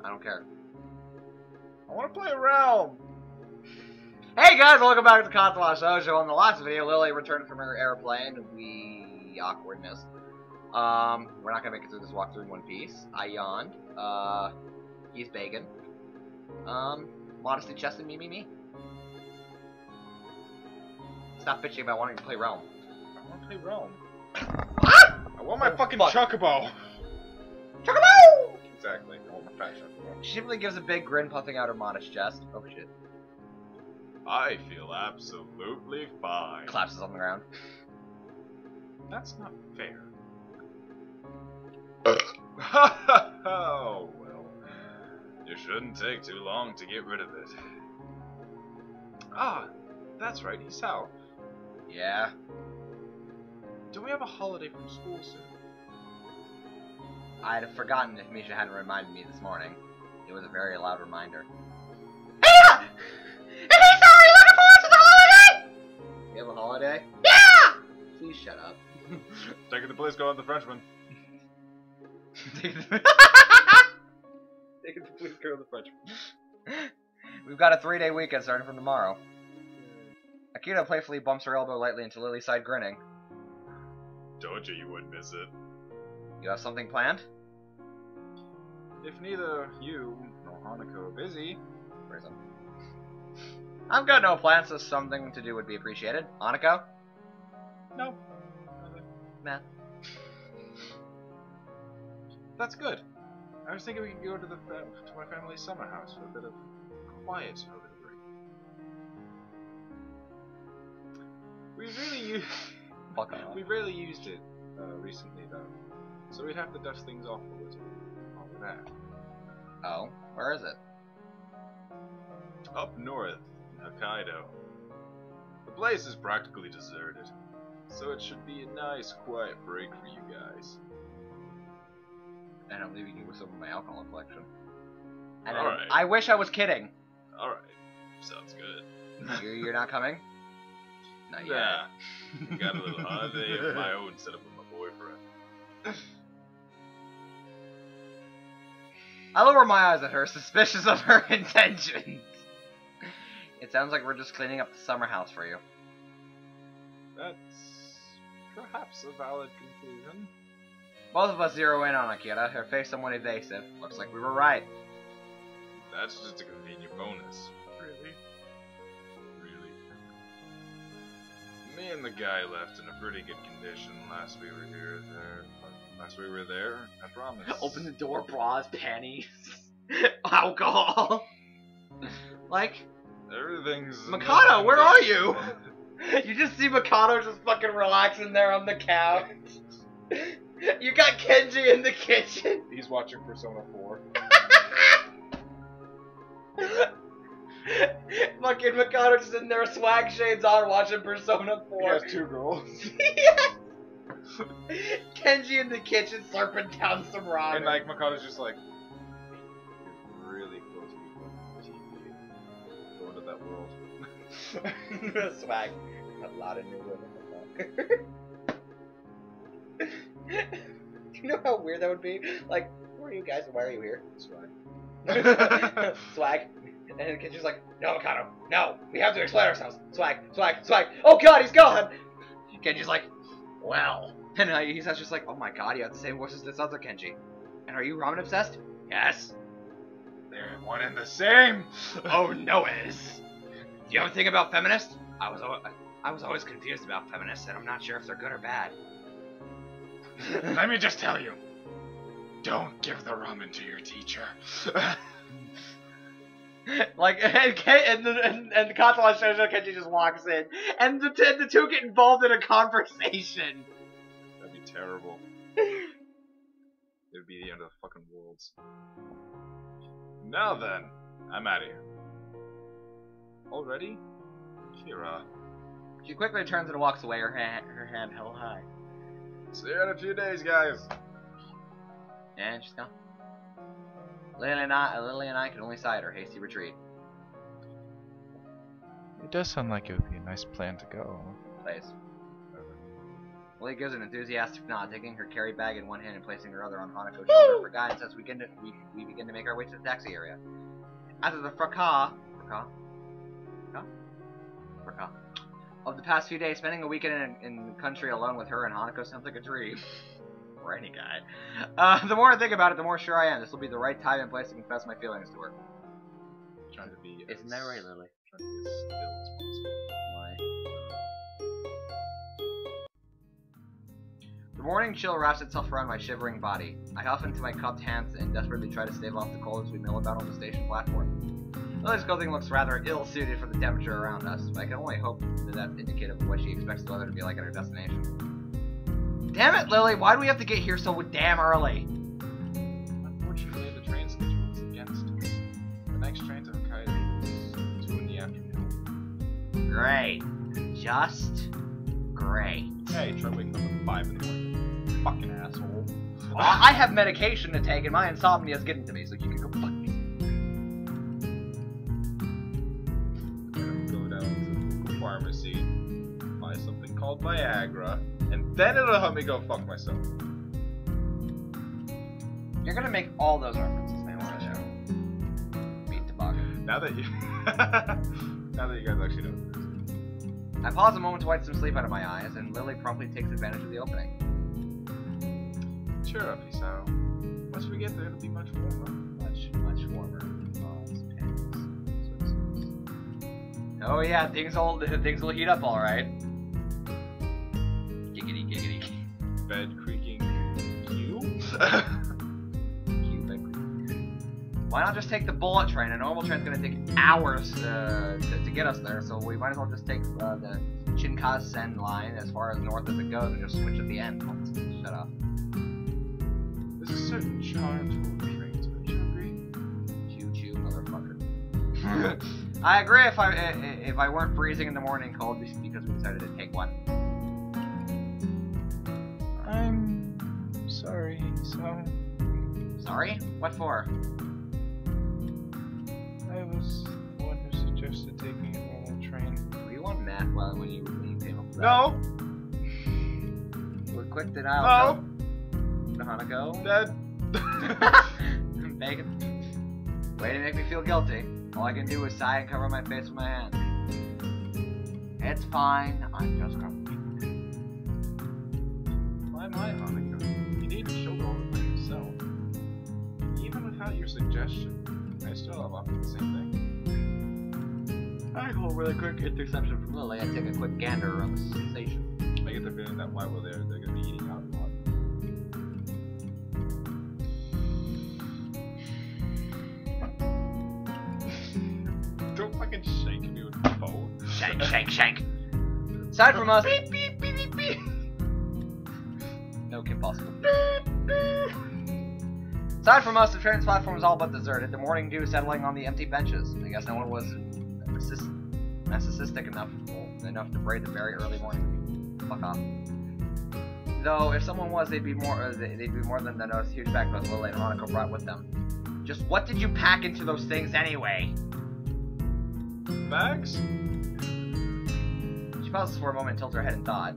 I don't care. I want to play a realm. Hey guys, welcome back to Katawa Shoujo. In the last video, Lily returned from her airplane. Awkwardness. We're not gonna make it through this walkthrough in one piece. I yawned. He's bacon. Modesty chested me. Stop bitching about wanting to play realm. I want to play realm. What? I want my fucking chocobo. Chocobo! Exactly. I want my fat chocobo. She simply gives a big grin, puffing out her modest chest. Oh shit. I feel absolutely fine. Collapses on the ground. That's not fair. Oh, well. It shouldn't take too long to get rid of it. Ah, that's right, he's out. Yeah. Do we have a holiday from school soon? I'd have forgotten if Misha hadn't reminded me this morning. It was a very loud reminder. Hey! Hey, sorry, looking forward to the holiday! You have a holiday? Yeah! Please shut up. Taking the police go on the Frenchman. Taking the Police go on the Frenchman. We've got a 3-day weekend starting from tomorrow. Akira playfully bumps her elbow lightly into Lily's side, grinning. Told you wouldn't miss it. You have something planned? If neither you nor Hanako are busy. Where is it? I've got no plans, so something to do would be appreciated. Hanako? No. Nah. That's good. I was thinking we could go to my family's summer house for a bit of quiet over the break. We've really used it recently though, so we'd have to dust things off a little. All of that. Oh, where is it? Up north, in Hokkaido. The place is practically deserted, so it should be a nice, quiet break for you guys. And I'm leaving you with some of my alcohol collection. And Alright. I wish I was kidding. Alright, sounds good. You're not coming? Not yet. Nah, got a little holiday of my own set up with my boyfriend. I lower my eyes at her, suspicious of her intentions. It sounds like we're just cleaning up the summer house for you. That's perhaps a valid conclusion. Both of us zero in on Akira, her face somewhat evasive. Looks like we were right. That's just a convenient bonus. Really? Really? Me and the guy left in a pretty good condition last we were there, I promise. Open the door, bras, panties, alcohol. Like, everything's... Mikado, where are you? You just see Mikado just fucking relaxing there on the couch. You got Kenji in the kitchen. He's watching Persona 4. Fucking Mikado just in there, swag shades on, watching Persona 4. He has 2 girls. Yes. Kenji in the kitchen, slurping down some ramen. And like Mikado's just like, you're really close to TV. Going to that world. Swag. A lot of new women. Do you know how weird that would be? Like, who are you guys and why are you here? Swag. Swag. And then Kenji's like, no, Mikado, no, we have to explain ourselves. Swag, swag, swag. Oh god, he's gone! Kenji's like, well. And he's just like, oh my god, you have the same voice as this other Kenji. And are you ramen obsessed? Yes. They're one and the same! Oh no, it is. Do you ever think about feminists? I was always confused about feminists, and I'm not sure if they're good or bad. Let me just tell you, don't give the ramen to your teacher. Like, and the Katawa Shoujo Kenji just walks in, and the two get involved in a conversation. That'd be terrible. It would be the end of the fucking worlds. Now then, I'm out of here. Already? Kira. She quickly turns and walks away, her hand held high. See you in a few days, guys. And she's gone. Lily and I can only sigh at her hasty retreat. It does sound like it would be a nice plan to go. Place. Lily gives an enthusiastic nod, taking her carry bag in one hand and placing her other on Hanako's shoulder for guidance as we begin to make our way to the taxi area. After the fracas of the past few days, spending a weekend in the country alone with her and Hanako sounds like a dream. For any guy. The more I think about it, the more sure I am. This will be the right time and place to confess my feelings to her. Trying to be. Isn't that right, Lily? Trying to be as still as possible. Why? The morning chill wraps itself around my shivering body. I huff into my cupped hands and desperately try to stave off the cold as we mill about on the station platform. Lily's clothing looks rather ill-suited for the temperature around us, but I can only hope that that's indicative of what she expects the weather to be like at her destination. Damn it, Lily! Why do we have to get here so damn early? Unfortunately, the train schedule is against us. The next train to Hokkaido is 2 in the afternoon. Great. Just great. Hey, try waking up at 5 in the morning. Fucking asshole. Well, I have medication to take and my insomnia is getting to me, so you can go fuck me. I'm gonna go down to the pharmacy, buy something called Viagra, and then it'll help me go fuck myself. You're gonna make all those references, man. What a show. Beat toboggan. Now that you now that you guys actually know this. I pause a moment to wipe some sleep out of my eyes, and Lily promptly takes advantage of the opening. Cheer up, Isao. Once we get there, it'll be much warmer. Much warmer. Balls, pants, swimsuits. Oh yeah, things will heat up all right. Giggity, giggity. Bed creaking. You? Cute bed creaking. Why not just take the bullet train? A normal train's gonna take hours to get us there, so we might as well just take the Shinkansen line as far as north as it goes and just switch at the end. Shut up. There's a certain charm to old trains, don't you agree? Choo-choo, motherfucker. I agree if I weren't freezing in the morning cold because we decided to take one. I'm sorry, Isao. Sorry? What for? I was the one who suggested taking a normal train. Were you on math when you came up with that? No! We're quick denial. No! Hanako? Dead. Bacon. Way to make me feel guilty. All I can do is sigh and cover my face with my hand. It's fine. I'm just grumpy. Why am I Hanako? You need to show all the by yourself. Even without your suggestion, I still have opted the same thing. I hold really quick interception from Lily. I take a quick gander around the station. I get the feeling that while we're there, they're gonna be eating out a lot. Don't fucking shake me with the phone. Shank, shank, shank. Aside from us. Beep, beep, beep, beep, beep. No, Kim Possible. Aside from us, the train's platform was all but deserted. The morning dew settling on the empty benches. I guess no one was narcissistic enough to brave the very early morning. Fuck off. Though, if someone was, they'd be more than those huge backpacks Lily and Hanako brought with them. Just what did you pack into those things anyway? Bags? She pauses for a moment and tilts her head in thought.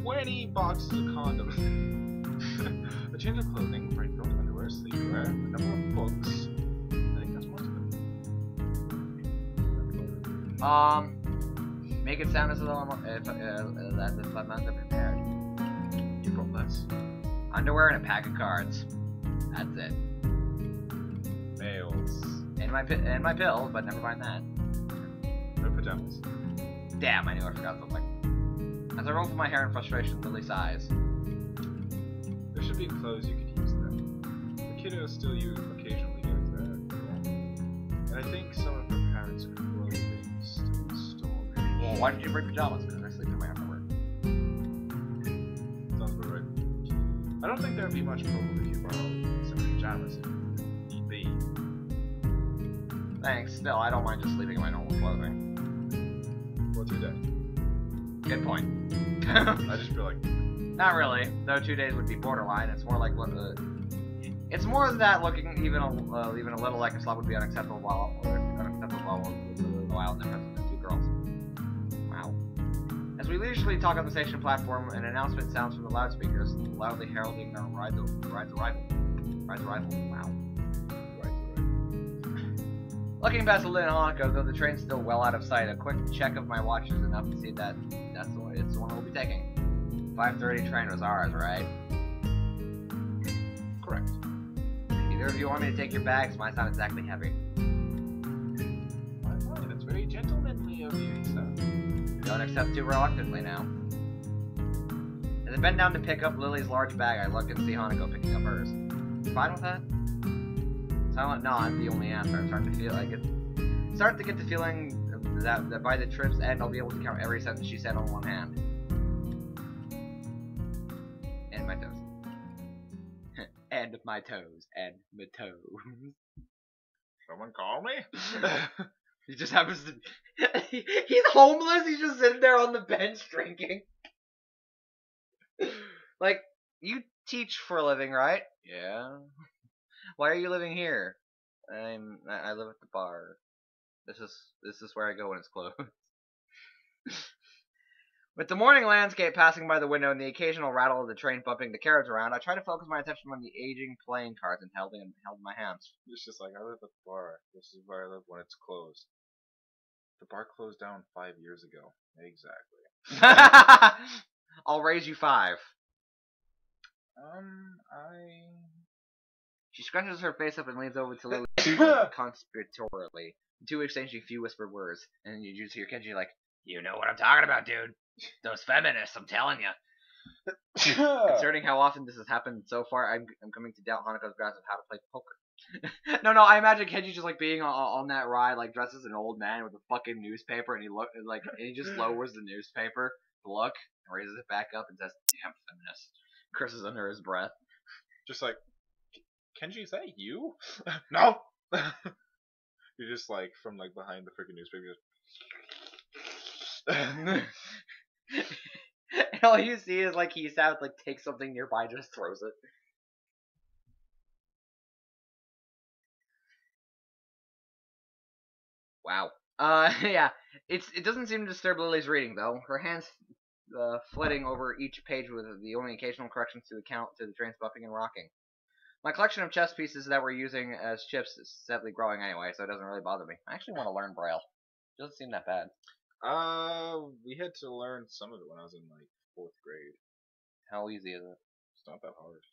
20 boxes of condoms. A change of clothing, raincoat, underwear, sleepwear, a number of books. I think that's most of it. Make it sound as though that I'm underprepared. You brought less. Underwear and a pack of cards. That's it. Mails. And my pills, but never mind that. No pajamas. Damn, I knew I forgot something. As I roll for my hair in frustration, Lily sighs. There should be clothes you could use then. The kiddos still occasionally goes there. And I think some of her parents' clothing still in storage. Well, why did you bring pajamas? Because I sleep in my underwear. Sounds about right. I don't think there would be much problem if you borrowed some pajamas if need be. Thanks. Still, I don't mind just sleeping in my normal clothing. Well, 2 days. Good point. I just feel like... Not really. Though 2 days would be borderline. It's more like it's more that looking even a little like a slob would be unacceptable while living in the presence of 2 girls. Wow. As we leisurely talk on the station platform, an announcement sounds from the loudspeakers, loudly heralding our ride's arrival. Wow. Looking past the Lynn Honko, though the train's still well out of sight, a quick check of my watch is enough to see that it's the one we'll be taking. 5:30 train was ours, right? Correct. Either of you want me to take your bags? Mine's not exactly heavy. Why, that's very gentlemanly of you, sir. Don't accept too reluctantly now. As I bend down to pick up Lily's large bag, I look and see Hanako picking up hers. Fine with that? Silent nod, the only answer. I'm starting to feel like it's starting to get the feeling that by the trip's end I'll be able to count every sentence she said on one hand. And my toes. And my toes. And my toes. Someone call me? He just happens to... He's homeless, he's just sitting there on the bench drinking. Like, you teach for a living, right? Yeah. Why are you living here? I live at the bar. This is where I go when it's closed. With the morning landscape passing by the window and the occasional rattle of the train bumping the carriage around, I try to focus my attention on the aging playing cards and held in my hands. It's just like, I live at the bar. This is where I live when it's closed. The bar closed down 5 years ago. Exactly. I'll raise you 5. She scrunches her face up and leans over to Lily conspiratorially. The two exchange a few whispered words, and you just hear Kenji like, "You know what I'm talking about, dude. Those feminists, I'm telling you." Concerning how often this has happened so far, I'm coming to doubt Hanako's grasp of how to play poker. No, I imagine Kenji just like being on that ride, like dressed as an old man with a fucking newspaper, and he just lowers the newspaper to look, and raises it back up and says, "Damn feminist." Curses under his breath. Just like, Kenji, is that you? No! You're just like, from like behind the freaking newspaper, and all you see is like he sounds like takes something nearby and just throws it. Wow. Yeah. It doesn't seem to disturb Lily's reading though. Her hands flitting over each page with the only occasional corrections to the train's bumping and rocking. My collection of chess pieces that we're using as chips is steadily growing anyway, so it doesn't really bother me. I actually want to learn Braille. It doesn't seem that bad. We had to learn some of it when I was in like 4th grade. How easy is it? It's not that hard.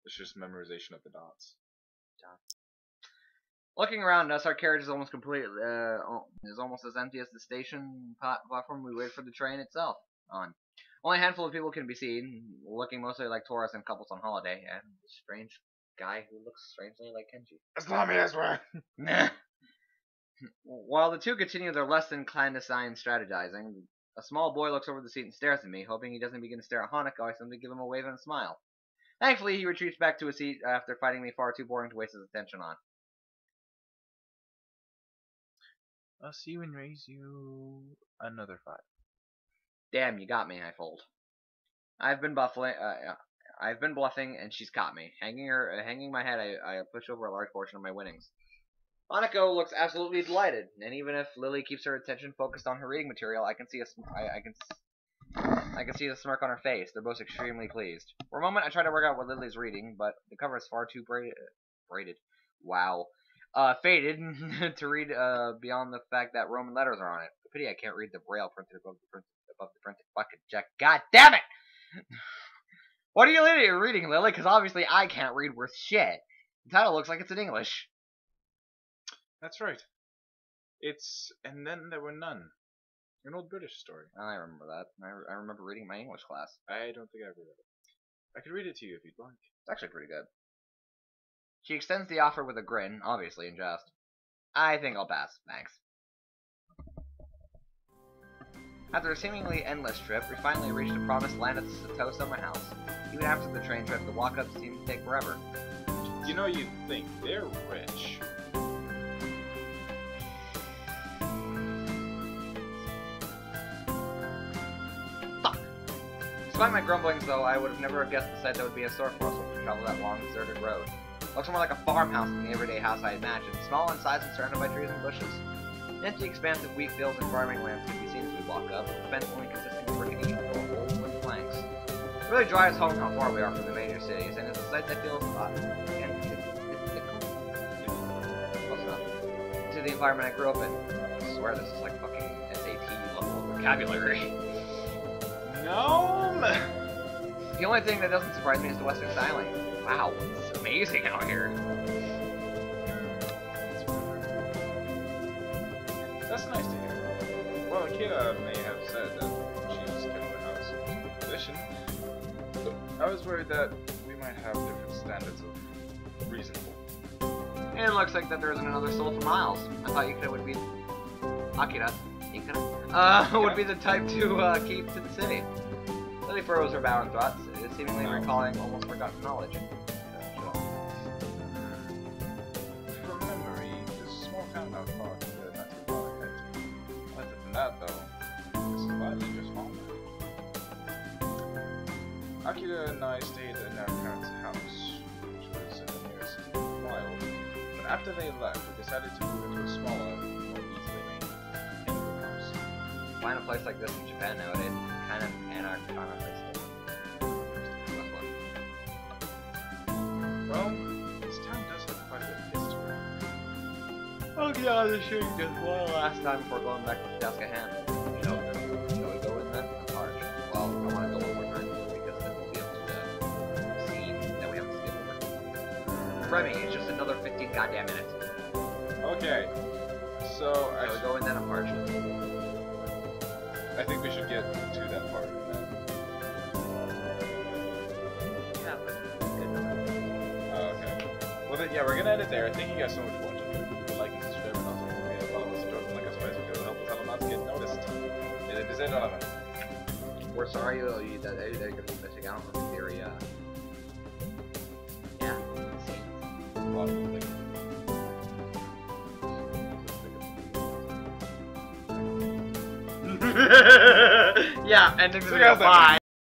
It's just memorization of the dots. Looking around us, our carriage is almost complete. Is almost as empty as the station platform we waited for the train itself on. Only a handful of people can be seen, looking mostly like tourists and couples on holiday, and a strange guy who looks strangely like Kenji. Islami Ezra! Nah. While the two continue their less than clandestine strategizing, a small boy looks over the seat and stares at me, hoping he doesn't begin to stare at Hanako. I simply give him a wave and a smile. Thankfully, he retreats back to his seat after finding me far too boring to waste his attention on. I'll see you and raise you another 5. Damn, you got me, I fold. I've been bluffing, and she's caught me. Hanging my head, I push over a large portion of my winnings. Hanako looks absolutely delighted, and even if Lily keeps her attention focused on her reading material, I can see the smirk on her face. They're both extremely pleased. For a moment, I try to work out what Lily's reading, but the cover is far too braided. Wow. Faded to read beyond the fact that Roman letters are on it. The pity I can't read the braille printed above the printed fucking check. God damn it! What are you reading, Lily? Because obviously I can't read worth shit. The title looks like it's in English. That's right. It's And Then There Were None. An old British story. I remember that. I remember reading my English class. I don't think I ever read it. I could read it to you if you'd like. It's actually pretty good. She extends the offer with a grin, obviously in jest. I think I'll pass, thanks. After a seemingly endless trip, we finally reached the promised land of the Katawa Summerhouse. Even after the train trip, the walk-up seemed to take forever. You know, you'd think they're rich. Fuck! Despite my grumblings, though, I would have never guessed the site that would be in store for us when we travel that long, deserted road. Looks more like a farmhouse than the everyday house I imagined, small in size and surrounded by trees and bushes. An empty expanse of wheat fields and farming lands could be seen as we block up, with the fence only consisting of brick and each with old wooden planks. It really drives home how far we are from the major cities, and it's a sight that feels to the environment I grew up in. I swear this is like fucking SAT level vocabulary. No. The only thing that doesn't surprise me is the Western styling. Wow, it's amazing out here. That's nice to hear. Well, Akira may have said that she's kept the house in position, but I was worried that we might have different standards of reasonable. And it looks like that there isn't another soul for miles. I thought Ikeda would be... Akira? Would be the type to keep to the city. Lily furrows her bow and thoughts, seemingly recalling almost forgotten knowledge. From memory, there's a small town not far from the not too far ahead. Other than that, though, this is likely just home. Akira and I stayed in our parents' house, which was in the nearest mile. But after they left, we decided to move into a smaller, more easily maintainable house. Find a place like this in Japan nowadays, kind of anarchistic. Well, this town does have quite a bit of history. Oh yeah, this shooting just one last time before going back to the desk at hand. Shall we go in then? That's hard. Well, I want to go one more time because then we'll be able to see that we haven't skipped over. Remy, it's just another 15 goddamn minutes. Okay, so Shall we go in then? I'm parched. I think we should get to that part. Yeah, but Okay. Well then, yeah, we're gonna end it there. Thank you guys so much for watching. If you like and subscribe, and also forget to follow us and like us, Facebook, it will help us out a lot to get noticed. And it is it, Donovan. we're sorry that you're gonna be missing out on the theory. Yeah. Well, like, Yeah, ending the So video. guys, Bye.